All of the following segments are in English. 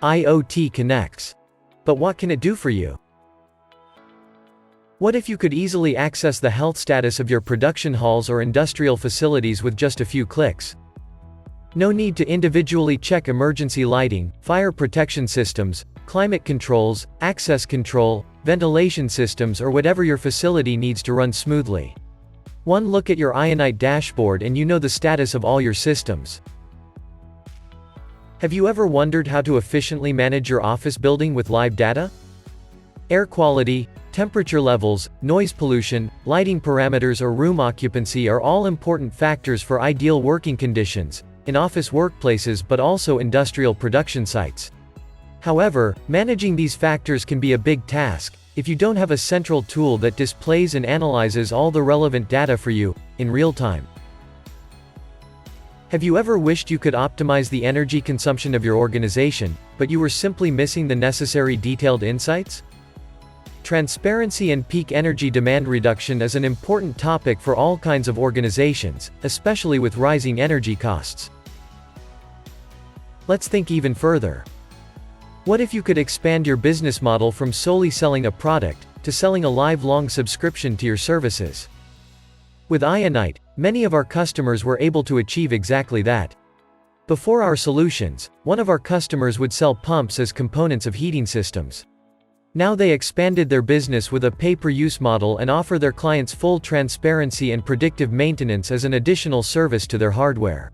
IoT connects. But what can it do for you? What if you could easily access the health status of your production halls or industrial facilities with just a few clicks? No need to individually check emergency lighting, fire protection systems, climate controls, access control, ventilation systems, or whatever your facility needs to run smoothly. One look at your Ionite dashboard and you know the status of all your systems. Have you ever wondered how to efficiently manage your office building with live data? Air quality, temperature levels, noise pollution, lighting parameters, or room occupancy are all important factors for ideal working conditions, in office workplaces but also industrial production sites. However, managing these factors can be a big task, if you don't have a central tool that displays and analyzes all the relevant data for you, in real time. Have you ever wished you could optimize the energy consumption of your organization, but you were simply missing the necessary detailed insights? Transparency and peak energy demand reduction is an important topic for all kinds of organizations, especially with rising energy costs. Let's think even further. What if you could expand your business model from solely selling a product, to selling a lifelong subscription to your services? With Ionite, many of our customers were able to achieve exactly that. Before our solutions, one of our customers would sell pumps as components of heating systems. Now they expanded their business with a pay-per-use model and offer their clients full transparency and predictive maintenance as an additional service to their hardware.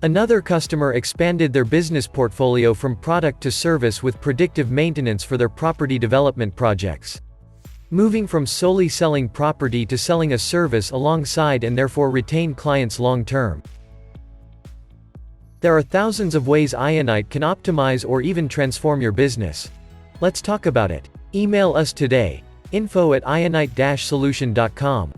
Another customer expanded their business portfolio from product to service with predictive maintenance for their property development projects. Moving from solely selling property to selling a service alongside and therefore retain clients long-term. There are thousands of ways Ionite can optimize or even transform your business. Let's talk about it. Email us today, info@ionite-solution.com.